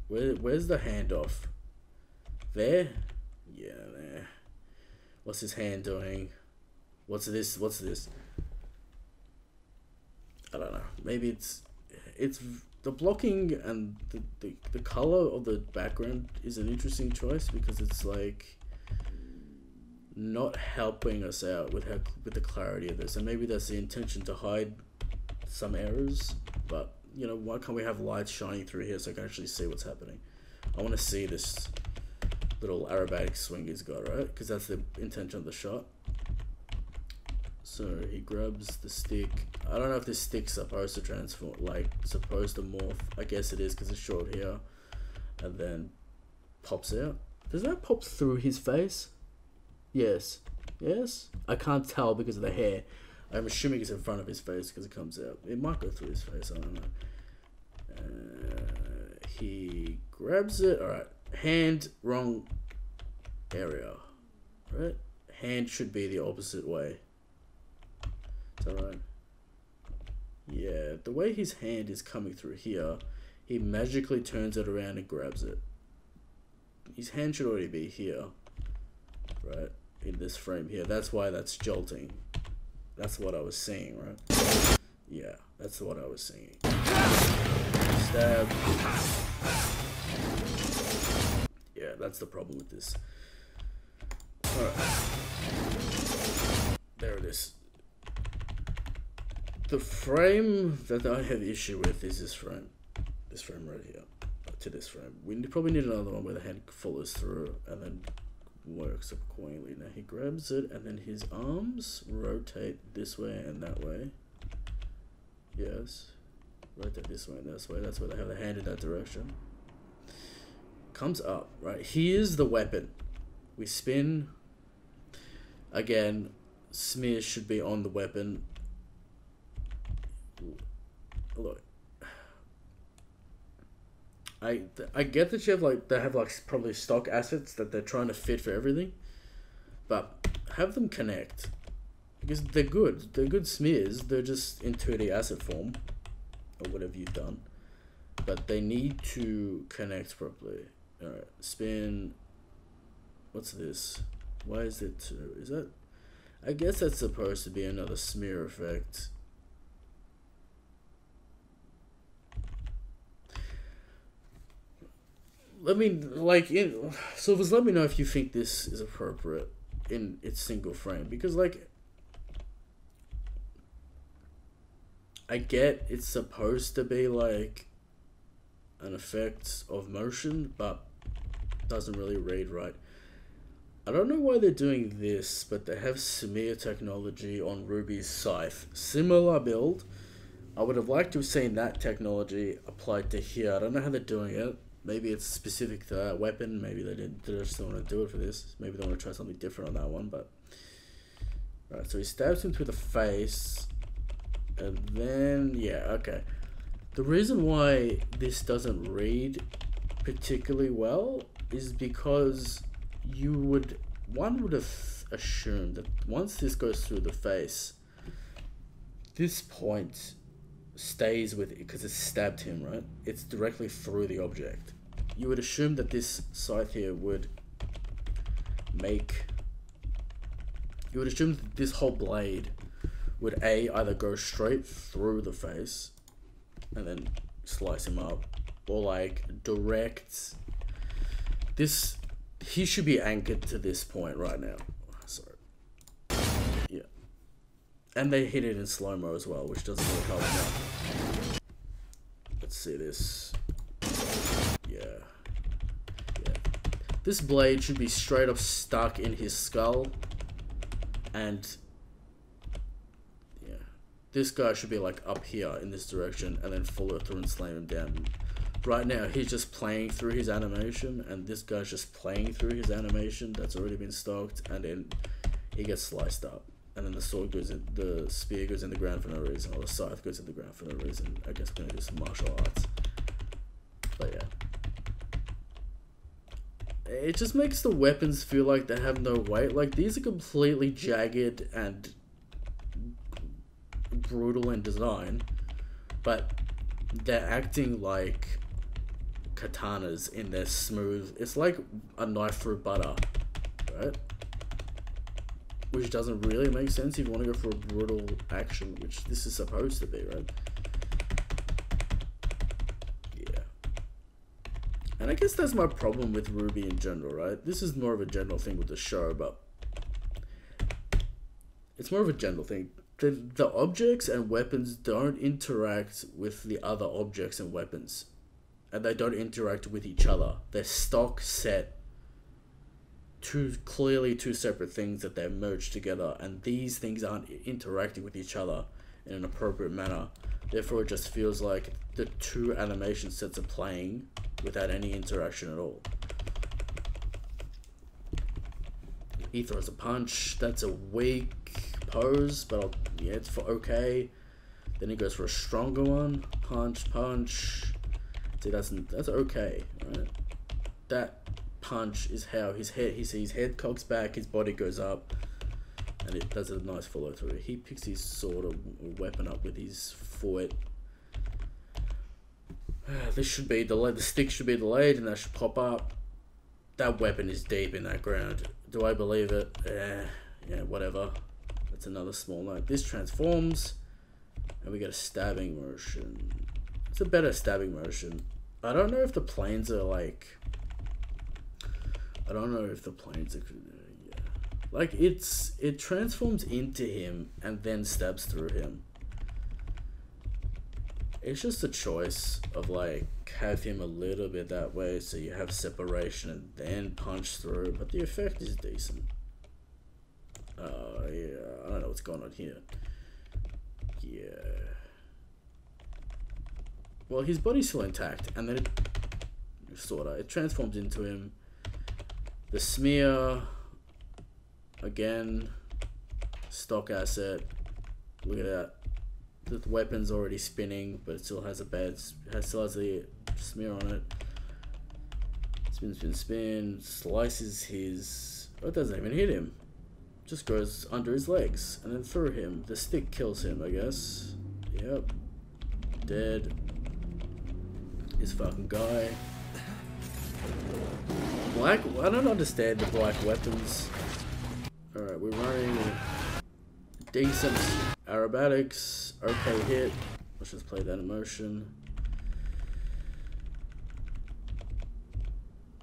Where's the handoff? There? Yeah, there. What's his hand doing? What's this? What's this? I don't know. Maybe it's the blocking and the color of the background is an interesting choice because it's like not helping us out with the clarity of this, and maybe that's the intention, to hide some errors. But you know, why can't we have lights shining through here so I can actually see what's happening? I want to see this little aerobatic swing he's got, right? Because that's the intention of the shot. So he grabs the stick. I don't know if this stick's supposed to transform, like supposed to morph. I guess it is because it's short here. And then pops out. Does that pop through his face? Yes. Yes? I can't tell because of the hair. I'm assuming it's in front of his face because it comes out. It might go through his face, I don't know. He grabs it. Alright. Hand, wrong area. Right? Hand should be the opposite way. Is that right? Yeah, the way his hand is coming through here, he magically turns it around and grabs it. His hand should already be here. Right? In this frame here. That's why that's jolting. That's what I was seeing, right? Yeah, that's what I was seeing. Stab. Yeah, that's the problem with this. Alright. There it is. The frame that I have issue with is this frame. This frame right here. To this frame. We probably need another one where the hand follows through and then works accordingly. Now he grabs it and then his arms rotate this way and that way. Yes. Rotate this way and this way. That's why they have the hand in that direction. Comes up, right? Here's the weapon. We spin. Again, smears should be on the weapon. Look. I get that you have like, they have like probably stock assets that they're trying to fit for everything, but have them connect because they're good. They're good smears. They're just in 2D asset form or whatever you've done, but they need to connect properly. All right, spin. What's this? Why is it two? Is that? I guess that's supposed to be another smear effect. Let me, like, Silvers, let me know if you think this is appropriate in its single frame. Because, like, I get it's supposed to be, like, an effect of motion, but doesn't really read right. I don't know why they're doing this, but they have smear technology on RWBY's scythe. Similar build. I would have liked to have seen that technology applied to here. I don't know how they're doing it. Maybe it's specific to that weapon. Maybe they just don't want to do it for this. Maybe they want to try something different on that one. But right, so he stabs him through the face, and then yeah, okay. The reason why this doesn't read particularly well is because one would have assumed that once this goes through the face, this point stays with it because it stabbed him, right? It's directly through the object. You would assume that this scythe here would make, you would assume that this whole blade would A, either go straight through the face and then slice him up, or like direct this. He should be anchored to this point right now. Sorry. Yeah. And they hit it in slow-mo as well, which doesn't really help now. Let's see this. Yeah. Yeah. This blade should be straight up stuck in his skull. And yeah. This guy should be like up here in this direction and then follow through and slam him down. Right now, he's just playing through his animation, and this guy's just playing through his animation that's already been stocked, and then he gets sliced up. And then the sword goes in, the spear goes in the ground for no reason, or the scythe goes in the ground for no reason. I guess we're gonna do some martial arts. But yeah. It just makes the weapons feel like they have no weight. Like, these are completely jagged and brutal in design, but they're acting like katanas in their smooth. It's like a knife through butter, right? Which doesn't really make sense if you want to go for a brutal action, which this is supposed to be, right? Yeah. And I guess that's my problem with RWBY in general, right? This is more of a general thing with the show, but it's more of a general thing. The objects and weapons don't interact with the other objects and weapons. And they don't interact with each other. They're stock set. Clearly two separate things that they're merged together. And these things aren't interacting with each other in an appropriate manner. Therefore, it just feels like the two animation sets are playing without any interaction at all. He throws a punch. That's a weak pose, but yeah, it's for okay. Then he goes for a stronger one. Punch, punch. See, that's okay, right? That punch is how his head, his head cocks back, his body goes up, and it does a nice follow through. He picks his sword or weapon up with his foot. This should be delayed. The stick should be delayed, and that should pop up. That weapon is deep in that ground. Do I believe it? Yeah, whatever. That's another small note. This transforms, and we get a stabbing motion. It's a better stabbing motion. I don't know if the planes are like... I don't know if the planes are... Yeah. Like, it transforms into him and then stabs through him. It's just a choice of, like, have him a little bit that way so you have separation and then punch through. But the effect is decent. Yeah, I don't know what's going on here. Yeah. Well, his body's still intact, and then it transforms into him. The smear, again, stock asset. Look at that. The weapon's already spinning, but it still has still has the smear on it. Spin, spin, spin. Slices his. Oh, it doesn't even hit him. Just goes under his legs and then through him. The stick kills him, I guess. Yep. Dead. This fucking guy. Black. I don't understand the black weapons. Alright, we're running decent aerobatics. Okay hit. Let's just play that in motion.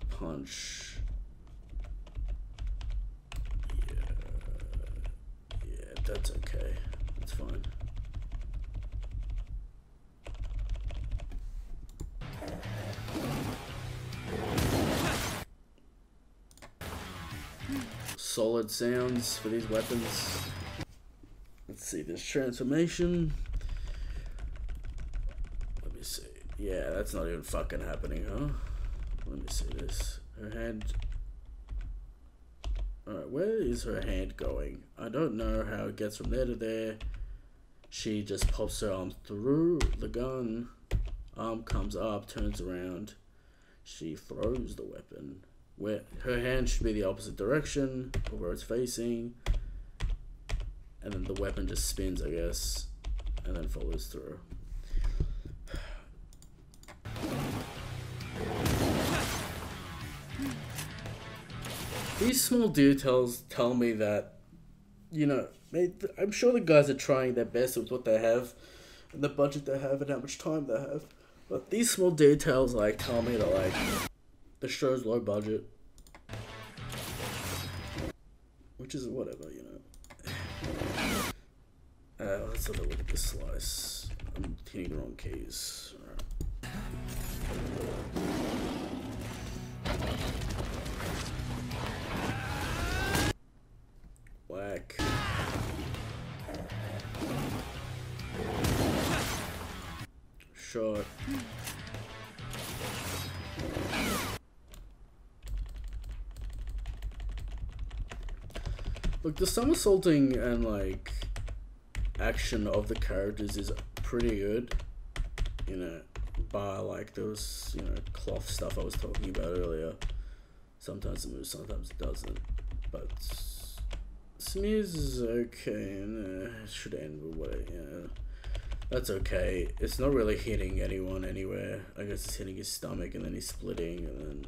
Punch. Yeah, that's okay. That's fine. Solid sounds for these weapons. Let's see this transformation. Let me see. Yeah, that's not even fucking happening, huh? Let me see this. Her hand. Alright, where is her hand going? I don't know how it gets from there to there. She just pops her arm through the gun. Arm comes up, turns around. She throws the weapon. Where her hand should be the opposite direction of where it's facing. And then the weapon just spins, I guess. And then follows through. These small details tell me that, you know, I'm sure the guys are trying their best with what they have, and the budget they have, and how much time they have. But these small details like tell me that like the show's low budget, which is whatever, you know. Let's have a look at this slice. I'm hitting the wrong keys. Alright. Whack. Shot. Look, the somersaulting and like action of the characters is pretty good, you know, bar like those, you know, cloth stuff I was talking about earlier. Sometimes it moves, sometimes it doesn't, but Smears is okay, and it should end with what, yeah, that's okay. It's not really hitting anyone anywhere. I guess it's hitting his stomach and then he's splitting and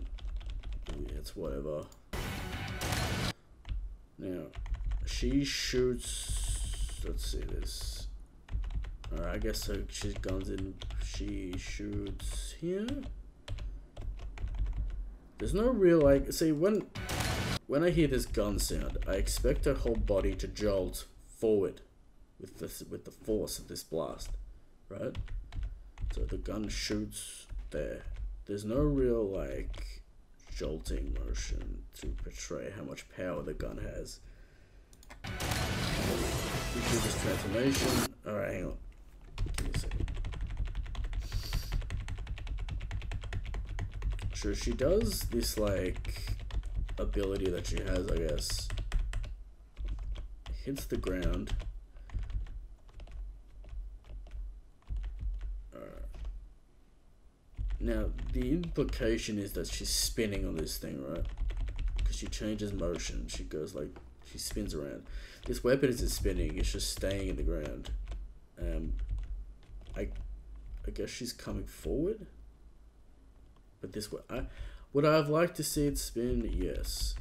then, yeah, it's whatever. Now, she shoots, let's see this. Alright, I guess so she's guns in, she shoots here. There's no real, like, see, when I hear this gun sound, I expect her whole body to jolt forward with the force of this blast, right? So the gun shoots there. There's no real, like, jolting motion to portray how much power the gun has. We do this transformation. Alright, hang on. Give me a second. So she does this, like, ability that she has, I guess. Hits the ground. Now, the implication is that she's spinning on this thing, right? Because she changes motion. She goes like, she spins around. This weapon isn't spinning, it's just staying in the ground. I guess she's coming forward? But this way, would I have liked to see it spin? Yes.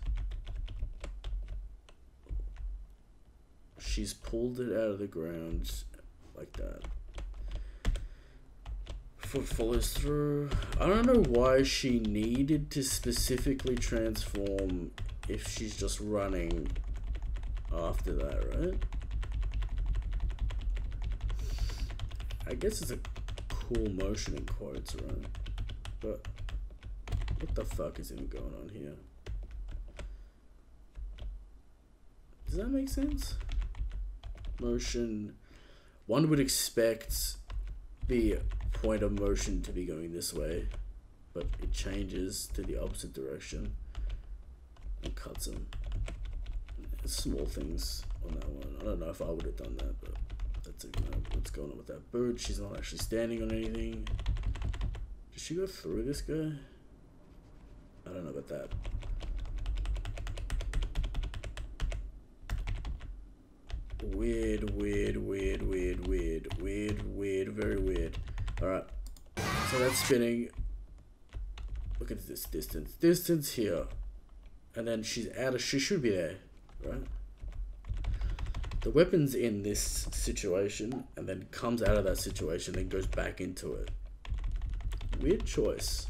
She's pulled it out of the ground like that. Foot follows through. I don't know why she needed to specifically transform if she's just running after that, right? I guess it's a cool motion in quotes, right? But what the fuck is even going on here? Does that make sense? Motion. One would expect the point of motion to be going this way, but it changes to the opposite direction and cuts him. Small things on that one. I don't know if I would have done that, but that's it, you know, what's going on with that boot. She's not actually standing on anything. Did she go through this guy? I don't know about that. Weird, weird, weird, weird, weird, weird, weird, very weird. Alright, so that's spinning. Look at this distance here, and then she's out of, she should be there, right? The weapon's in this situation and then comes out of that situation and goes back into it. Weird choice.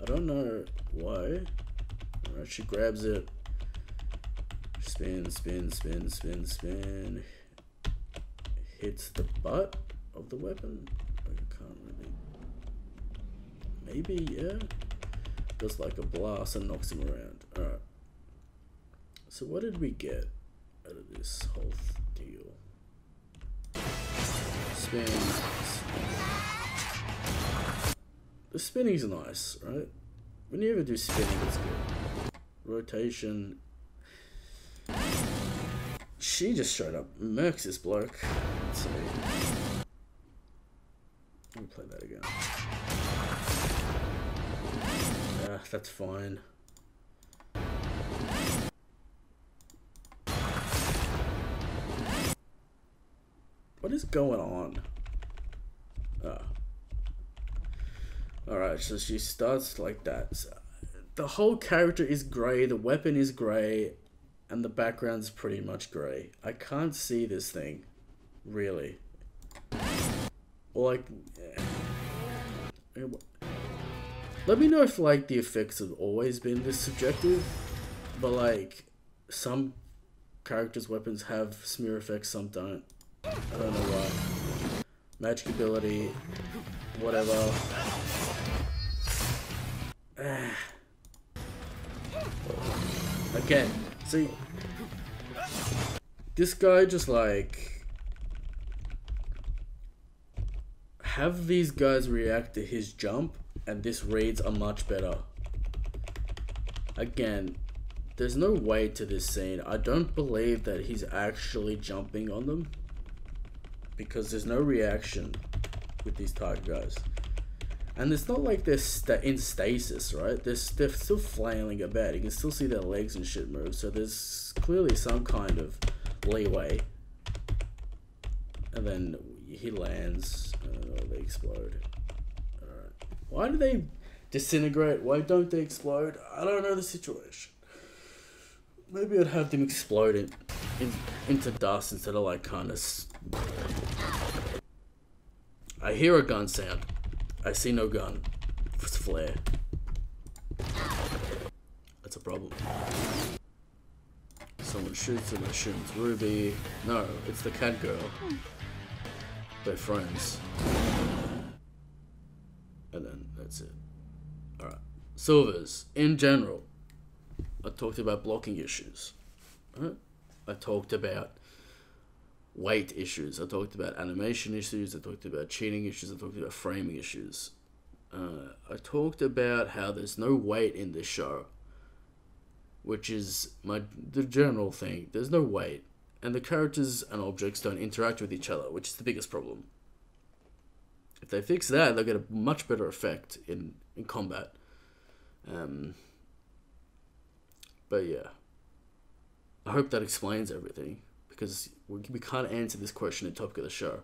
I don't know why. Alright, she grabs it. Spin, spin, spin, spin, spin. Hits the butt of the weapon. I can't really. Maybe, yeah. Does like a blast and knocks him around. Alright. So what did we get out of this whole deal? Spin. The spinning's nice, right? When you ever do spinning, it's good. Rotation. She just straight up murks this bloke. Let's see. Let me play that again. Ah, that's fine. What is going on? Ah. Alright, so she starts like that. So the whole character is grey, the weapon is grey, and the background's pretty much grey. I can't see this thing, really. Or like, let me know if like the effects have always been this subjective, but like some characters' weapons have smear effects, some don't. I don't know why. Magic ability, whatever. Again, see, this guy just like have these guys react to his jump, and this reads a much better. Again, there's no weight to this scene. I don't believe that he's actually jumping on them because there's no reaction with these tiger guys. And it's not like they're in stasis, right? They're still flailing about. You can still see their legs and shit move. So there's clearly some kind of leeway. And then he lands. They explode. Alright. Why do they disintegrate? Why don't they explode? I don't know the situation. Maybe I'd have them explode into dust instead of like kind of... I hear a gun sound. I see no gun. It's flare. That's a problem. Someone shoots him, shoots RWBY. No, it's the cat girl. They're friends. And then that's it. Alright. Silvers, in general. I talked about blocking issues. Right? I talked about weight issues. I talked about animation issues. I talked about cheating issues. I talked about framing issues. I talked about how there's no weight in this show, which is the general thing. There's no weight, and the characters and objects don't interact with each other, which is the biggest problem. If they fix that, they'll get a much better effect in combat. But yeah, I hope that explains everything, because we can't answer this question in Topic of the Show.